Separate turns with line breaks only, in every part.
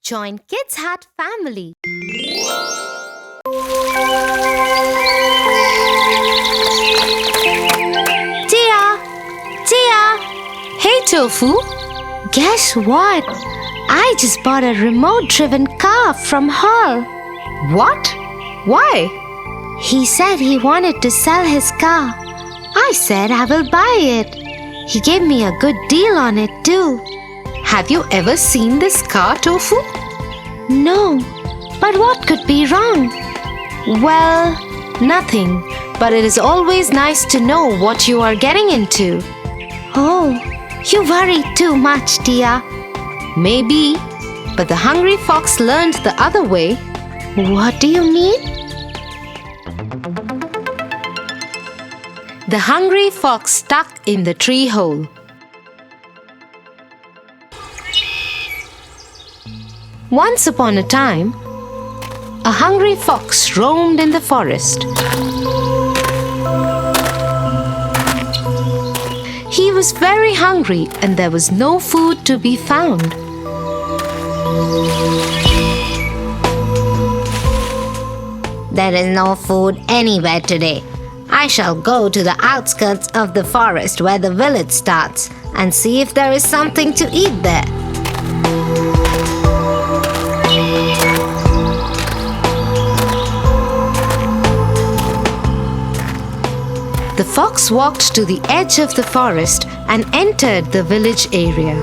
Join Kids Hut family. Tia! Tia! Hey, Tofu! Guess what? I just bought a remote-driven car from Hall.
What? Why?
He said he wanted to sell his car. I said I will buy it. He gave me a good deal on it too.
Have you ever seen this car, Tofu?
No, but what could be wrong?
Well, nothing. But it is always nice to know what you are getting into.
Oh, you worry too much, Tia.
Maybe, but the hungry fox learned the other way.
What do you mean?
The hungry fox stuck in the tree hole. Once upon a time, a hungry fox roamed in the forest. He was very hungry and there was no food to be found.
There is no food anywhere today. I shall go to the outskirts of the forest where the village starts and see if there is something to eat there.
The fox walked to the edge of the forest and entered the village area.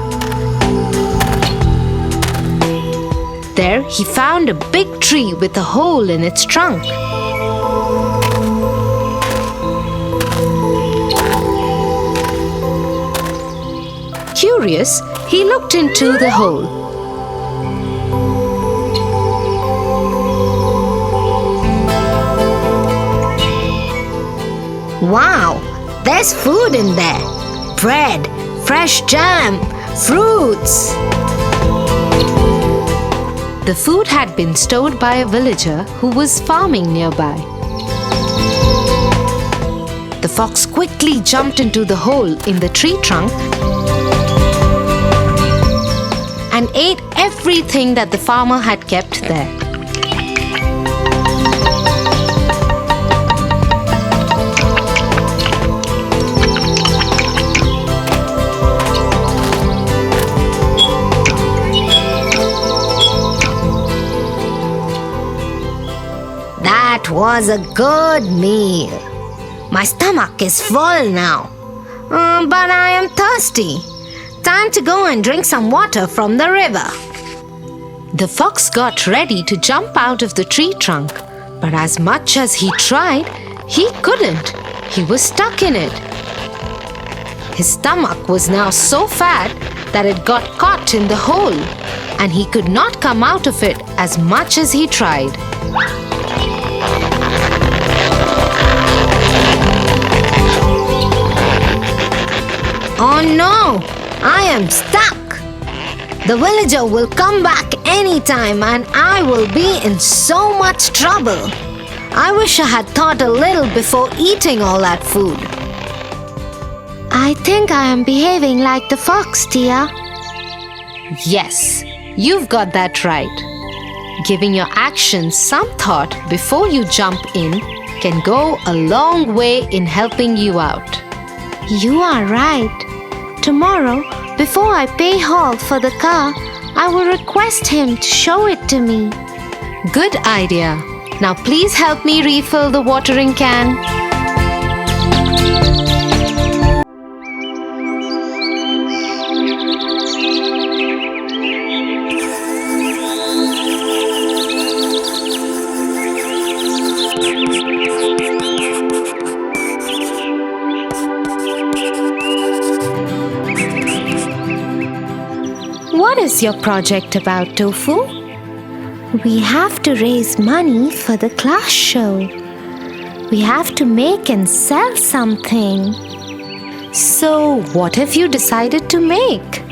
There he found a big tree with a hole in its trunk. Curious, he looked into the hole.
Wow, there's food in there. Bread, fresh jam, fruits.
The food had been stored by a villager who was farming nearby. The fox quickly jumped into the hole in the tree trunk and ate everything that the farmer had kept there.
That was a good meal. My stomach is full now. But I am thirsty. Time to go and drink some water from the river.
The fox got ready to jump out of the tree trunk, but as much as he tried, he couldn't. He was stuck in it. His stomach was now so fat that it got caught in the hole, and he could not come out of it as much as he tried.
Oh no! I am stuck! The villager will come back anytime and I will be in so much trouble. I wish I had thought a little before eating all that food.
I think I am behaving like the fox, Tia.
Yes, you've got that right. Giving your actions some thought before you jump in can go a long way in helping you out.
You are right. Tomorrow, before I pay Hall for the car, I will request him to show it to me.
Good idea. Now please help me refill the watering can.
What is your project about, Tofu? We have to raise money for the class show. We have to make and sell something.
So, what have you decided to make?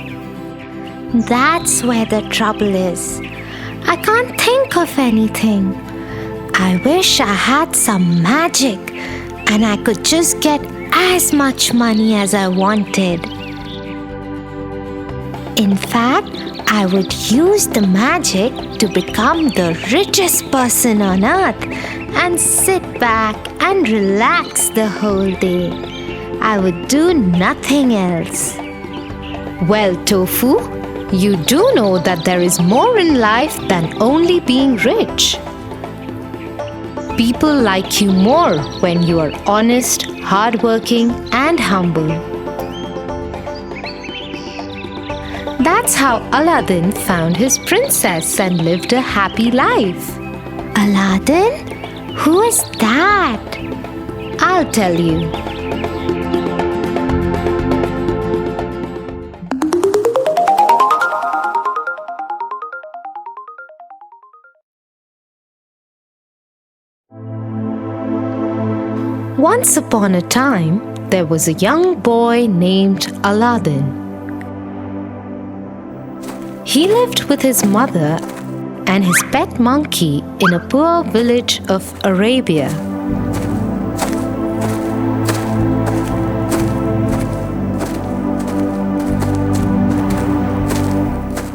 That's where the trouble is. I can't think of anything. I wish I had some magic and I could just get as much money as I wanted. In fact, I would use the magic to become the richest person on earth and sit back and relax the whole day. I would do nothing else.
Well, Tofu, you do know that there is more in life than only being rich. People like you more when you are honest, hardworking, and humble. That's how Aladdin found his princess and lived a happy life.
Aladdin? Who is that?
I'll tell you. Once upon a time, there was a young boy named Aladdin. He lived with his mother and his pet monkey in a poor village of Arabia.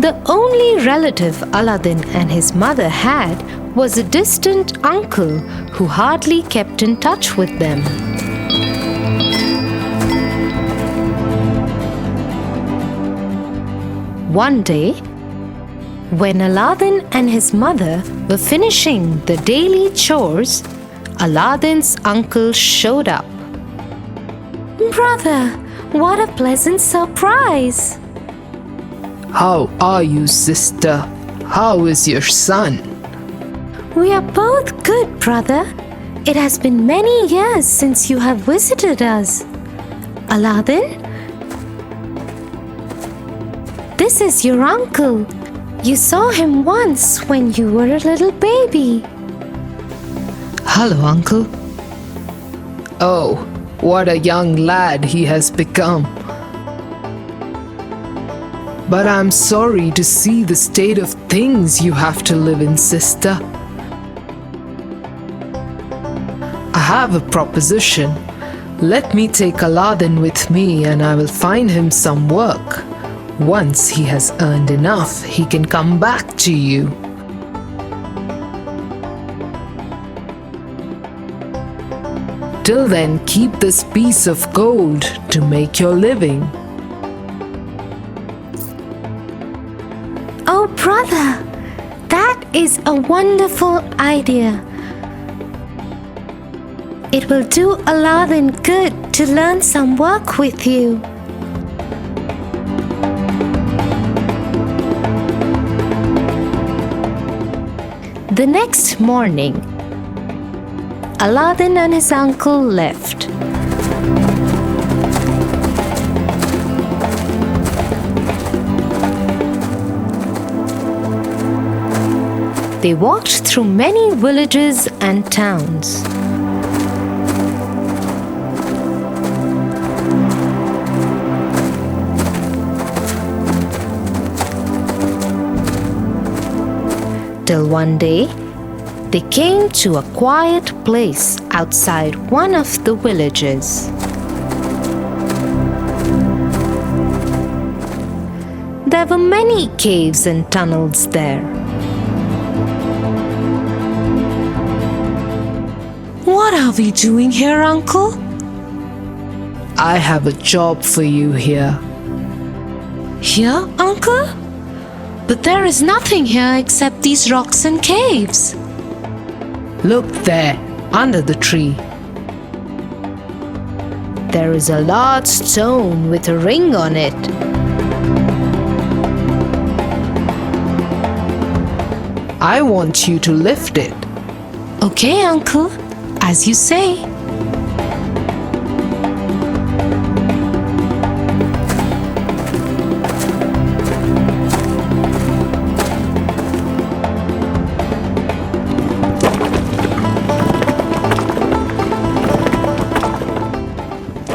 The only relative Aladdin and his mother had was a distant uncle who hardly kept in touch with them. One day, when Aladdin and his mother were finishing the daily chores, Aladdin's uncle showed up.
Brother, what a pleasant surprise!
How are you, sister? How is your son?
We are both good, brother. It has been many years since you have visited us. Aladdin, this is your uncle. You saw him once when you were a little baby.
Hello, uncle. Oh, what a young lad he has become. But I'm sorry to see the state of things you have to live in, sister. I have a proposition. Let me take Aladdin with me and I will find him some work. Once he has earned enough, he can come back to you. Till then, keep this piece of gold to make your living.
Oh, brother, that is a wonderful idea. It will do Aladdin good to learn some work with you.
The next morning, Aladdin and his uncle left. They walked through many villages and towns. Till one day, they came to a quiet place outside one of the villages. There were many caves and tunnels there.
What are we doing here, Uncle?
I have a job for you here.
Here, Uncle? But there is nothing here except these rocks and caves.
Look there, under the tree.
There is a large stone with a ring on it.
I want you to lift it.
Okay, Uncle, as you say.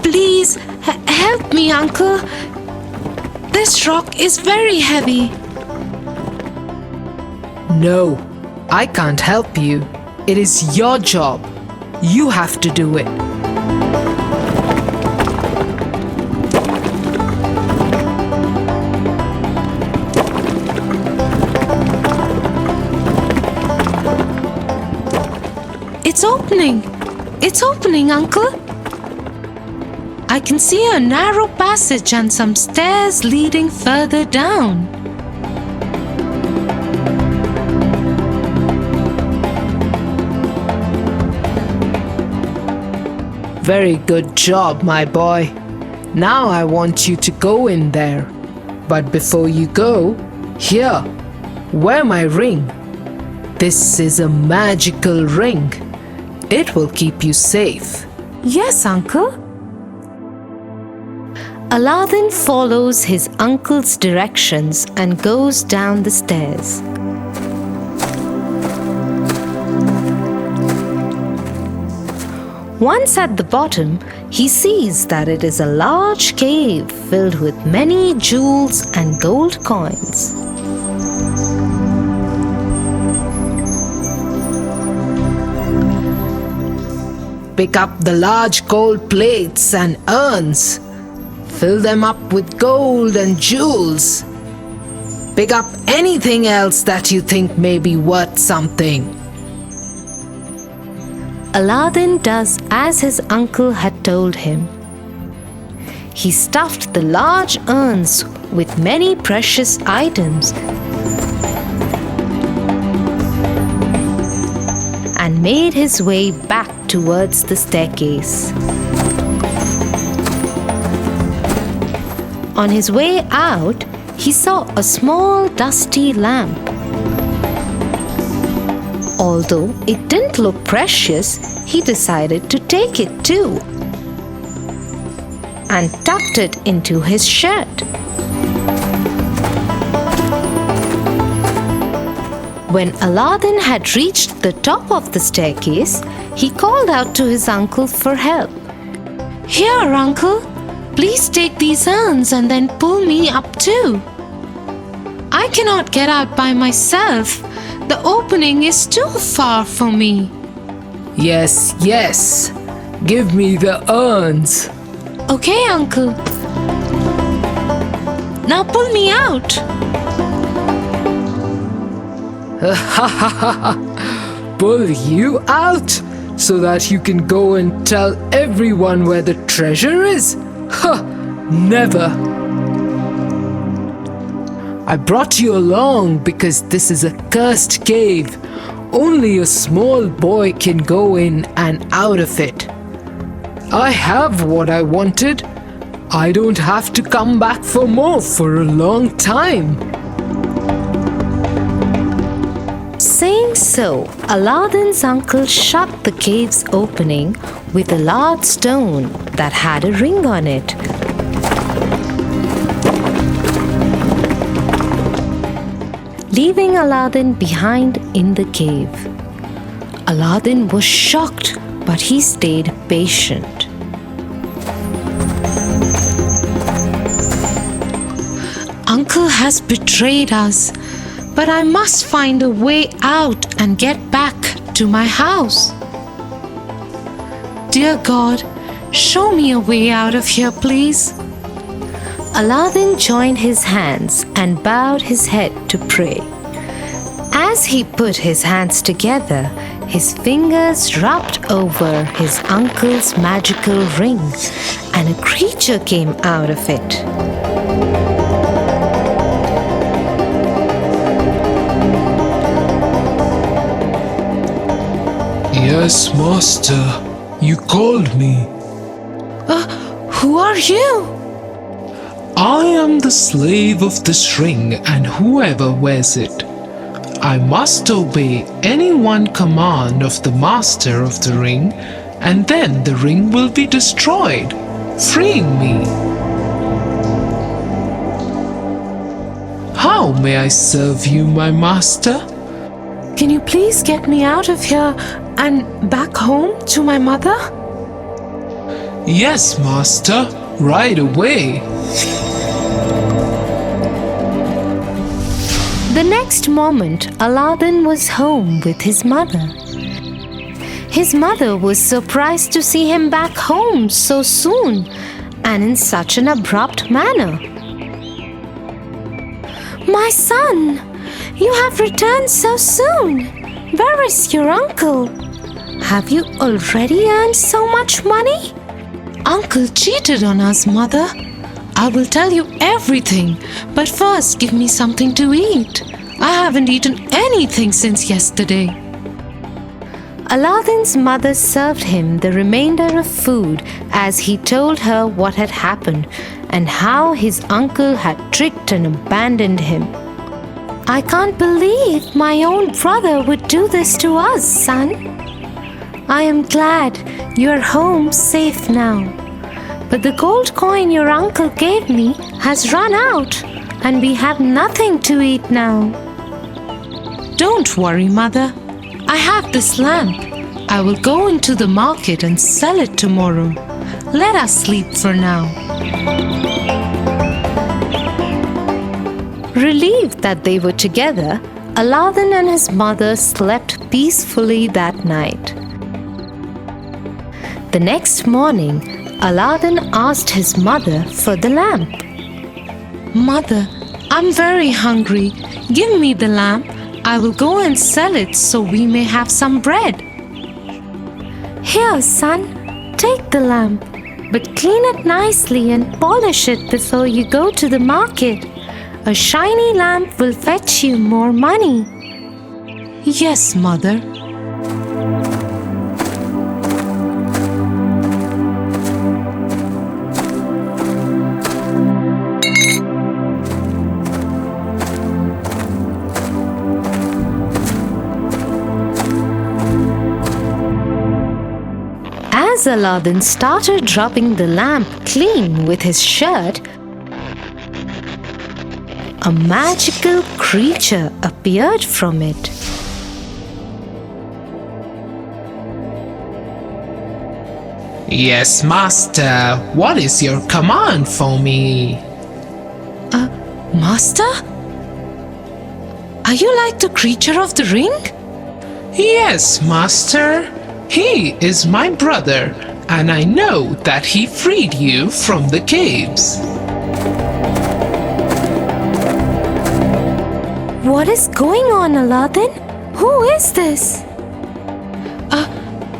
Please, help me, Uncle. This rock is very heavy.
No, I can't help you. It is your job. You have to do it.
It's opening! It's opening, Uncle! I can see a narrow passage and some stairs leading further down.
Very good job, my boy. Now I want you to go in there. But before you go, here, wear my ring. This is a magical ring. It will keep you safe.
Yes, Uncle.
Aladdin follows his uncle's directions and goes down the stairs. Once at the bottom, he sees that it is a large cave filled with many jewels and gold coins.
Pick up the large gold plates and urns. Fill them up with gold and jewels. Pick up anything else that you think may be worth something.
Aladdin does as his uncle had told him. He stuffed the large urns with many precious items and made his way back towards the staircase. On his way out, he saw a small dusty lamp. Although it didn't look precious, he decided to take it too and tucked it into his shirt. When Aladdin had reached the top of the staircase, he called out to his uncle for help.
Here, Uncle. Please take these urns and then pull me up too. I cannot get out by myself. The opening is too far for me.
Yes, yes. Give me the urns.
Okay, Uncle. Now pull me out.
Pull you out so that you can go and tell everyone where the treasure is? Huh, never. I brought you along because this is a cursed cave. Only a small boy can go in and out of it. I have what I wanted. I don't have to come back for more for a long time.
Saying so, Aladdin's uncle shut the cave's opening with a large stone that had a ring on it. Leaving Aladdin behind in the cave. Aladdin was shocked, but he stayed patient.
Uncle has betrayed us, but I must find a way out and get back to my house. Dear God, show me a way out of here, please.
Aladdin joined his hands and bowed his head to pray. As he put his hands together, his fingers rubbed over his uncle's magical ring, and a creature came out of it.
Yes, Master. You called me.
Who are you?
I am the slave of this ring and whoever wears it. I must obey any one command of the master of the ring, and then the ring will be destroyed, freeing me. How may I serve you, my master?
Can you please get me out of here and back home to my mother?
Yes, master, right away.
The next moment, Aladdin was home with his mother. His mother was surprised to see him back home so soon and in such an abrupt manner. "My son, you have returned so soon. Where is your uncle? Have you already earned so much money?
Uncle cheated on us, Mother. I will tell you everything, but first give me something to eat. I haven't eaten anything since yesterday.
Aladdin's mother served him the remainder of food as he told her what had happened and how his uncle had tricked and abandoned him. I can't believe my own brother would do this to us, son. I am glad you're home safe now. But the gold coin your uncle gave me has run out and we have nothing to eat now.
Don't worry, Mother. I have this lamp. I will go into the market and sell it tomorrow. Let us sleep for now.
Relieved that they were together, Aladdin and his mother slept peacefully that night. The next morning, Aladdin asked his mother for the lamp.
Mother, I'm very hungry. Give me the lamp. I will go and sell it so we may have some bread.
Here, son, take the lamp, but clean it nicely and polish it before you go to the market. A shiny lamp will fetch you more money.
Yes, Mother.
As Aladdin started rubbing the lamp clean with his shirt, a magical creature appeared from it.
Yes, Master. What is your command for me?
Master? Are you like the creature of the ring?
Yes, Master. He is my brother, and I know that he freed you from the caves.
What is going on, Aladdin? Who is this?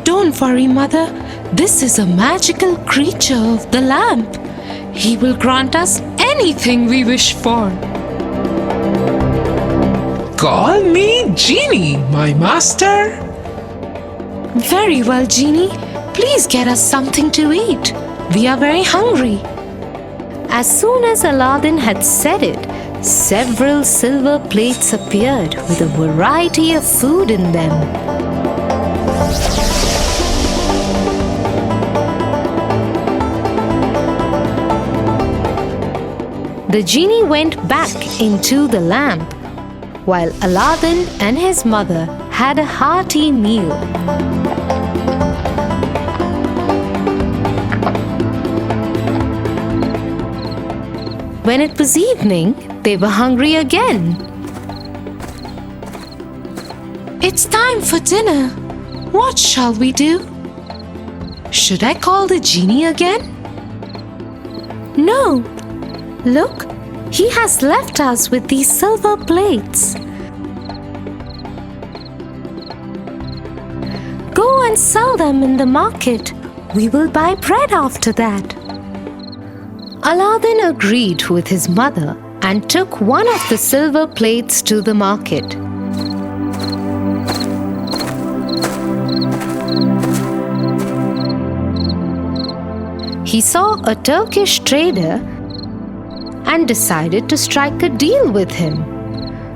Don't worry, Mother. This is a magical creature of the lamp. He will grant us anything we wish for.
Call me Genie, my master.
Very well, Genie. Please get us something to eat. We are very hungry.
As soon as Aladdin had said it, several silver plates appeared with a variety of food in them. The genie went back into the lamp, while Aladdin and his mother had a hearty meal. When it was evening, they were hungry again.
It's time for dinner. What shall we do? Should I call the genie again?
No! Look, he has left us with these silver plates. Go and sell them in the market. We will buy bread after that. Aladdin agreed with his mother and took one of the silver plates to the market. He saw a Turkish trader and decided to strike a deal with him.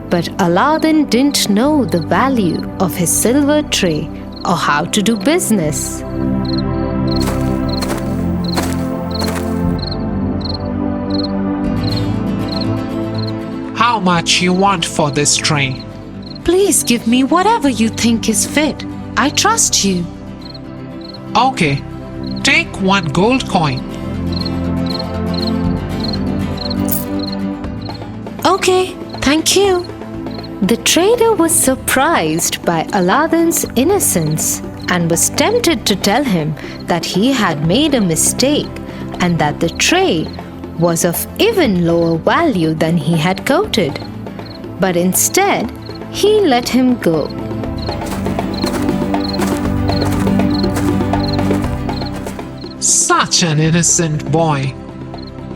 But Aladdin didn't know the value of his silver tray or how to do business.
How much you want for this tray?
Please give me whatever you think is fit. I trust you.
Okay, take one gold coin.
Okay, thank you.
The trader was surprised by Aladdin's innocence and was tempted to tell him that he had made a mistake and that the tray was of even lower value than he had quoted. But instead, he let him go.
Such an innocent boy.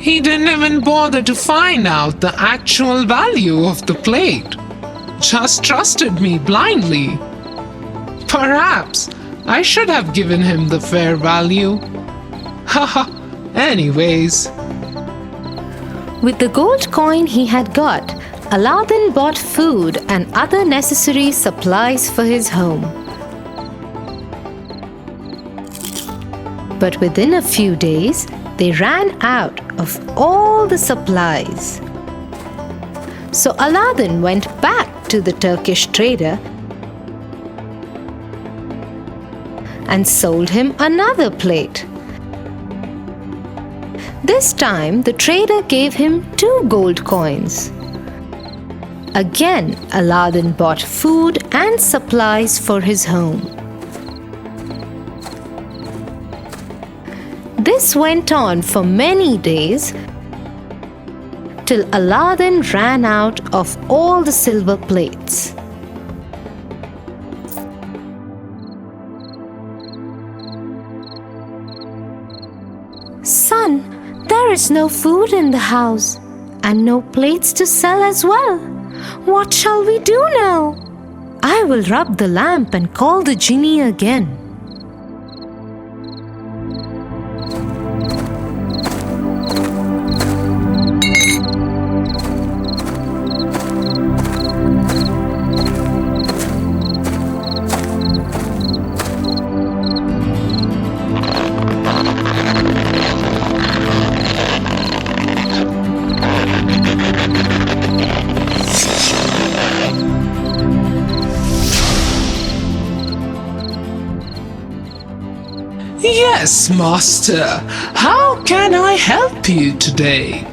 He didn't even bother to find out the actual value of the plate. Just trusted me blindly. Perhaps I should have given him the fair value. Haha, anyways.
With the gold coin he had got, Aladdin bought food and other necessary supplies for his home. But within a few days, they ran out of all the supplies. So Aladdin went back to the Turkish trader and sold him another plate. This time, the trader gave him 2 gold coins. Again, Aladdin bought food and supplies for his home. This went on for many days till Aladdin ran out of all the silver plates.
Son, there is no food in the house and no plates to sell as well. What shall we do now?
I will rub the lamp and call the genie again.
Yes, master. How can I help you today?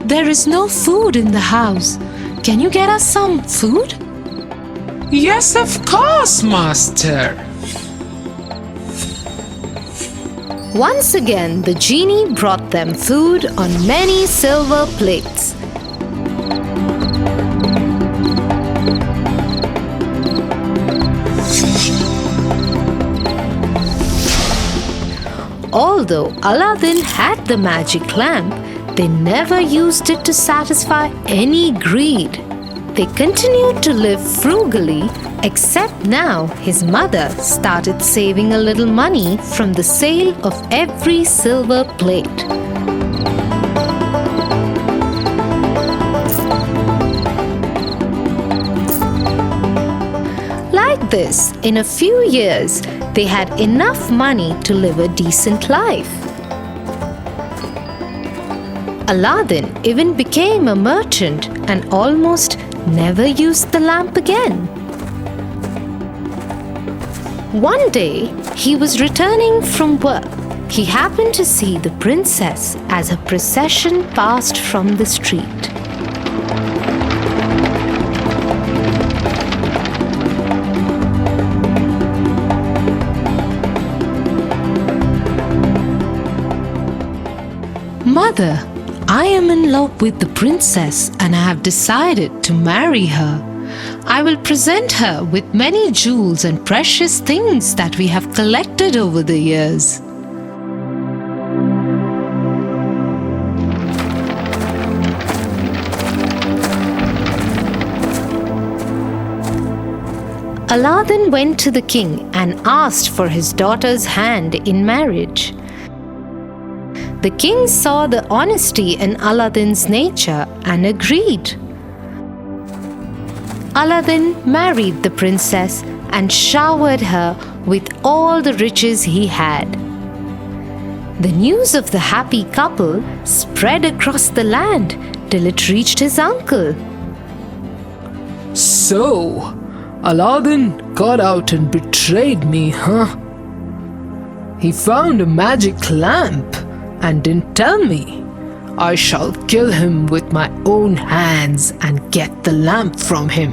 There is no food in the house. Can you get us some food?
Yes, of course, master.
Once again, the genie brought them food on many silver plates. Although Aladdin had the magic lamp, they never used it to satisfy any greed. They continued to live frugally, except now his mother started saving a little money from the sale of every silver plate. Like this, in a few years, they had enough money to live a decent life. Aladdin even became a merchant and almost never used the lamp again. One day, he was returning from work. He happened to see the princess as a procession passed from the street. Mother, I am in love with the princess and I have decided to marry her. I will present her with many jewels and precious things that we have collected over the years. Aladdin went to the king and asked for his daughter's hand in marriage. The king saw the honesty in Aladdin's nature and agreed. Aladdin married the princess and showered her with all the riches he had. The news of the happy couple spread across the land till it reached his uncle.
So, Aladdin got out and betrayed me, huh? He found a magic lamp and didn't tell me. I shall kill him with my own hands and get the lamp from him.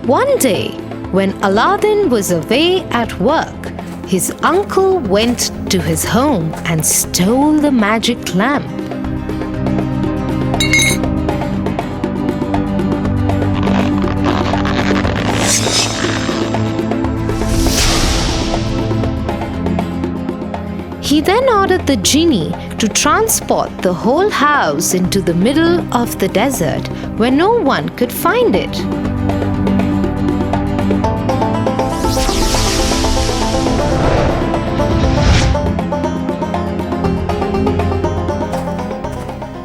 One day, when Aladdin was away at work, his uncle went to his home and stole the magic lamp. then ordered the genie to transport the whole house into the middle of the desert where no one could find it.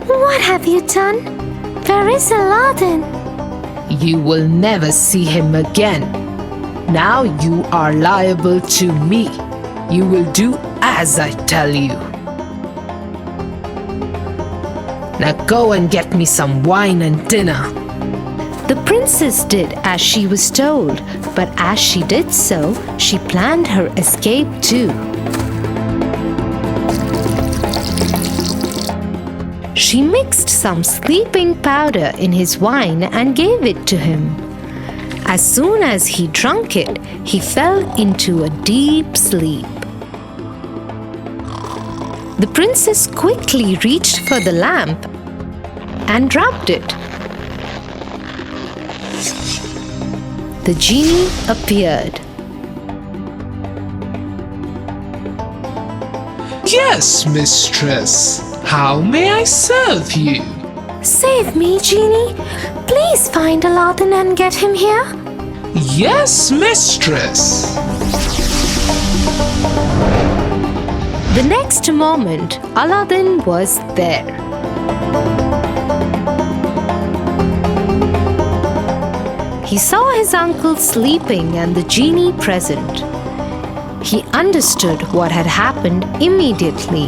What have you done? Where is Aladdin?
You will never see him again. Now you are liable to me. You will do as I tell you. Now go and get me some wine and dinner.
The princess did as she was told, but as she did so, she planned her escape too. She mixed some sleeping powder in his wine and gave it to him. As soon as he drank it, he fell into a deep sleep. The princess quickly reached for the lamp and rubbed it. The genie appeared.
Yes, mistress. How may I serve you?
Save me, Genie. Please find Aladdin and get him here.
Yes, mistress.
The next moment, Aladdin was there. He saw his uncle sleeping and the genie present. He understood what had happened immediately.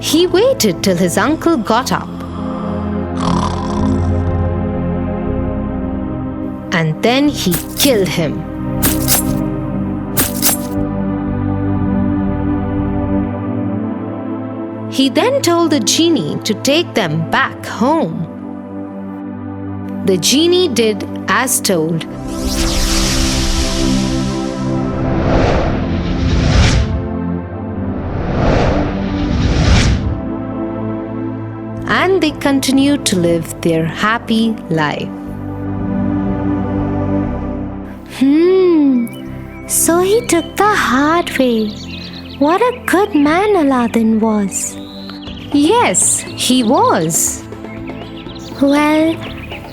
He waited till his uncle got up. And then he killed him. He then told the genie to take them back home. The genie did as told. And they continued to live their happy life.
So he took the hard way. What a good man Aladdin was.
Yes, he was.
Well,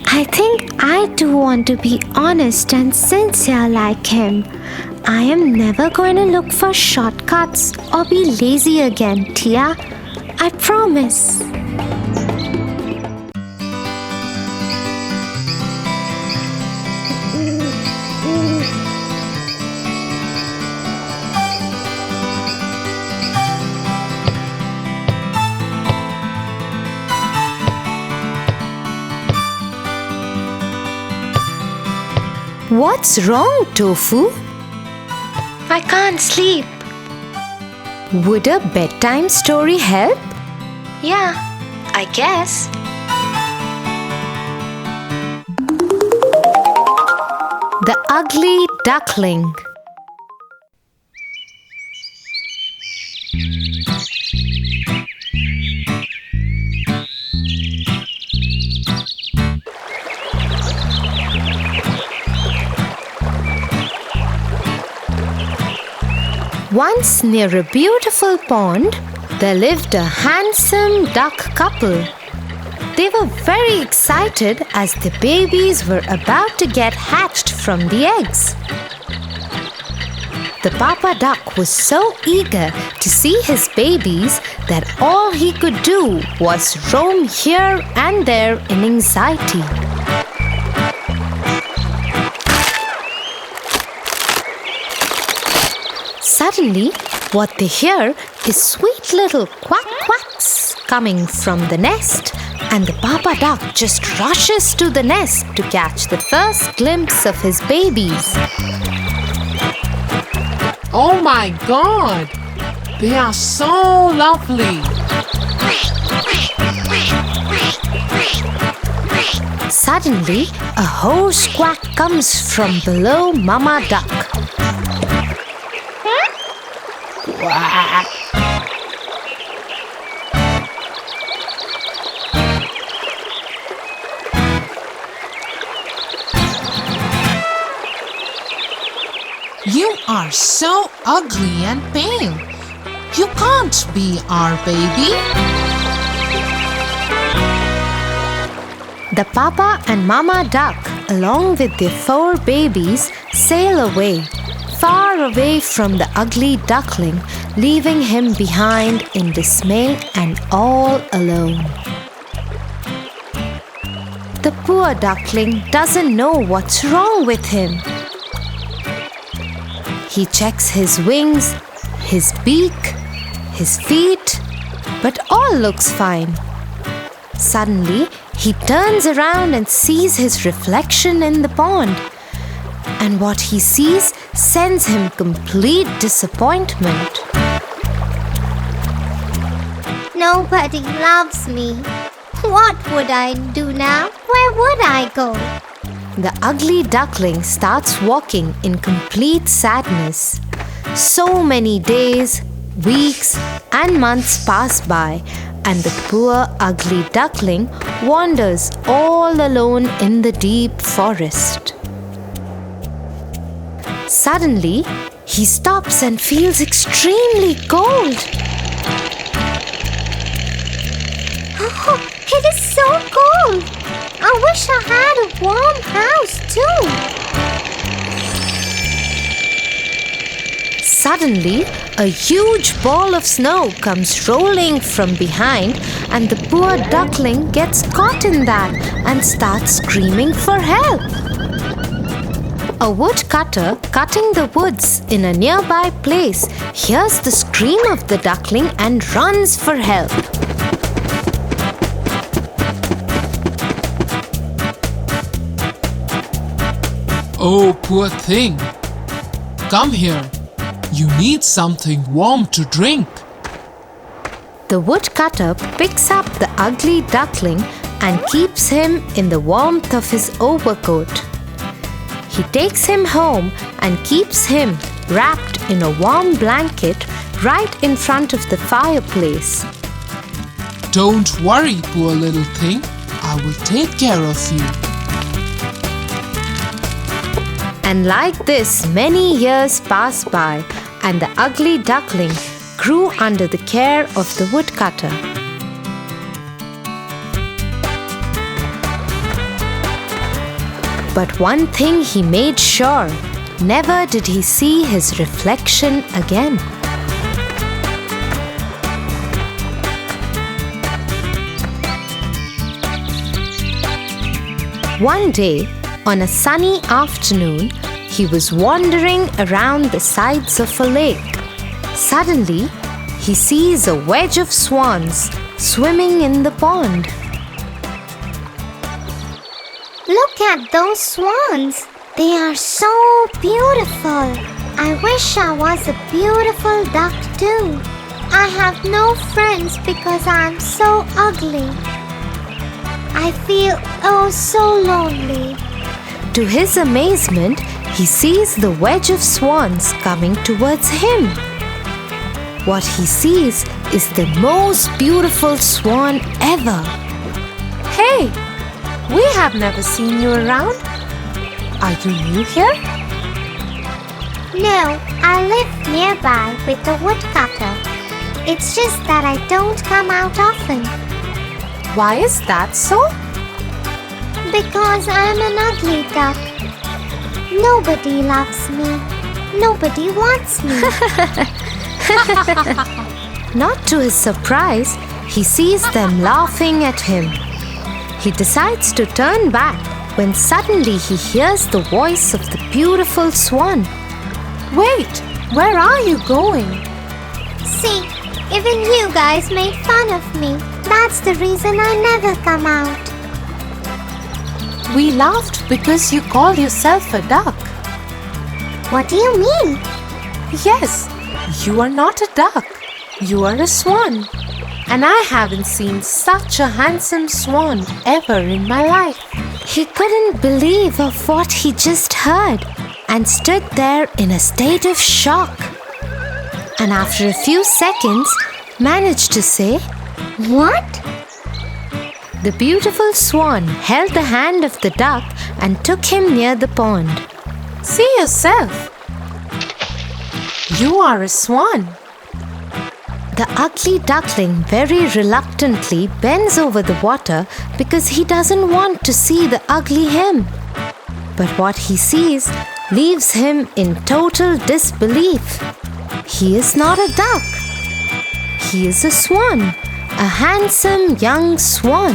I think I do want to be honest and sincere like him. I am never going to look for shortcuts or be lazy again, Tia. I promise.
What's wrong, Tofu?
I can't sleep.
Would a bedtime story help?
Yeah, I guess.
The Ugly Duckling. Once near a beautiful pond, there lived a handsome duck couple. They were very excited as the babies were about to get hatched from the eggs. The papa duck was so eager to see his babies that all he could do was roam here and there in anxiety. Suddenly, what they hear is sweet little quack quacks coming from the nest, and the papa duck just rushes to the nest to catch the first glimpse of his babies.
Oh my God! They are so lovely!
Suddenly, a hoarse quack comes from below Mama Duck. Quack!
You are so ugly and pale. You can't be our baby.
The Papa and Mama Duck, along with their 4 babies, sail away, far away from the ugly duckling, leaving him behind in dismay and all alone. The poor duckling doesn't know what's wrong with him. He checks his wings, his beak, his feet, but all looks fine. Suddenly, he turns around and sees his reflection in the pond. And what he sees sends him complete disappointment.
Nobody loves me. What would I do now? Where would I go?
The ugly duckling starts walking in complete sadness. So many days, weeks, and months pass by, and the poor ugly duckling wanders all alone in the deep forest. Suddenly, he stops and feels extremely cold.
Oh, it is so cold. I wish I had a warm house too.
Suddenly, a huge ball of snow comes rolling from behind, and the poor duckling gets caught in that and starts screaming for help. A woodcutter cutting the woods in a nearby place hears the scream of the duckling and runs for help.
Oh, poor thing. Come here. You need something warm to drink.
The woodcutter picks up the ugly duckling and keeps him in the warmth of his overcoat. He takes him home and keeps him wrapped in a warm blanket right in front of the fireplace.
Don't worry, poor little thing. I will take care of you.
And like this, many years pass by, and the ugly duckling grew under the care of the woodcutter. But one thing he made sure, never did he see his reflection again. One day, on a sunny afternoon, he was wandering around the sides of a lake. Suddenly, he sees a wedge of swans swimming in the pond.
Look at those swans. They are so beautiful. I wish I was a beautiful duck too. I have no friends because I'm so ugly. I feel oh so lonely.
To his amazement, he sees the wedge of swans coming towards him. What he sees is the most beautiful swan ever. Hey, we have never seen you around. Are you new here?
No, I live nearby with the woodcutter. It's just that I don't come out often.
Why is that so?
Because I'm an ugly duck. Nobody loves me. Nobody wants me.
Not to his surprise, he sees them laughing at him. He decides to turn back when suddenly he hears the voice of the beautiful swan.
Wait, where are you going? See, even you guys made fun of me. That's the reason I never come out.
We laughed because you call yourself a duck.
What do you mean?
Yes, you are not a duck. You are a swan. And I haven't seen such a handsome swan ever in my life. He couldn't believe of what he just heard and stood there in a state of shock. And after a few seconds, managed to say,
What?
The beautiful swan held the hand of the duck and took him near the pond. See yourself. You are a swan.
The ugly duckling very reluctantly bends over the water because he doesn't want to see the ugly him. But what he sees leaves him in total disbelief. He is not a duck. He is a swan, a handsome young swan.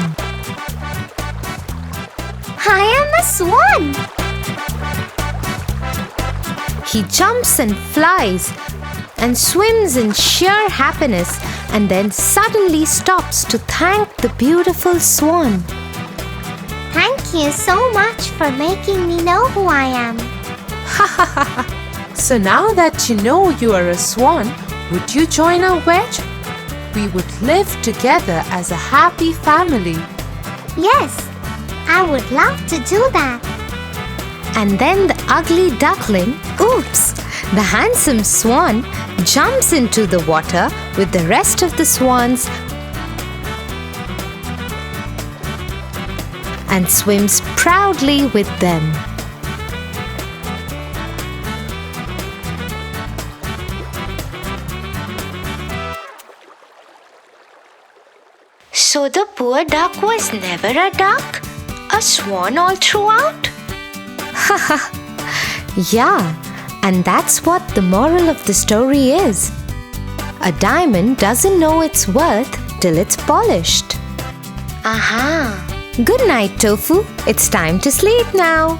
I am a swan.
He jumps and flies and swims in sheer happiness and then suddenly stops to thank the beautiful swan.
Thank you so much for making me know who I am.
So now that you know you are a swan, would you join our wedge? We would live together as a happy family.
Yes, I would love to do that.
And then the ugly duckling, oops, the handsome swan jumps into the water with the rest of the swans and swims proudly with them. So the poor duck was never a duck? A swan all throughout? Yeah, and that's what the moral of the story is. A diamond doesn't know its worth till it's polished.
Aha!
Good night, Tofu. It's time to sleep now.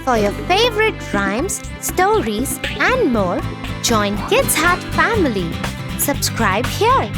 For your favorite rhymes, stories, and more, join Kids Hut family. Subscribe here.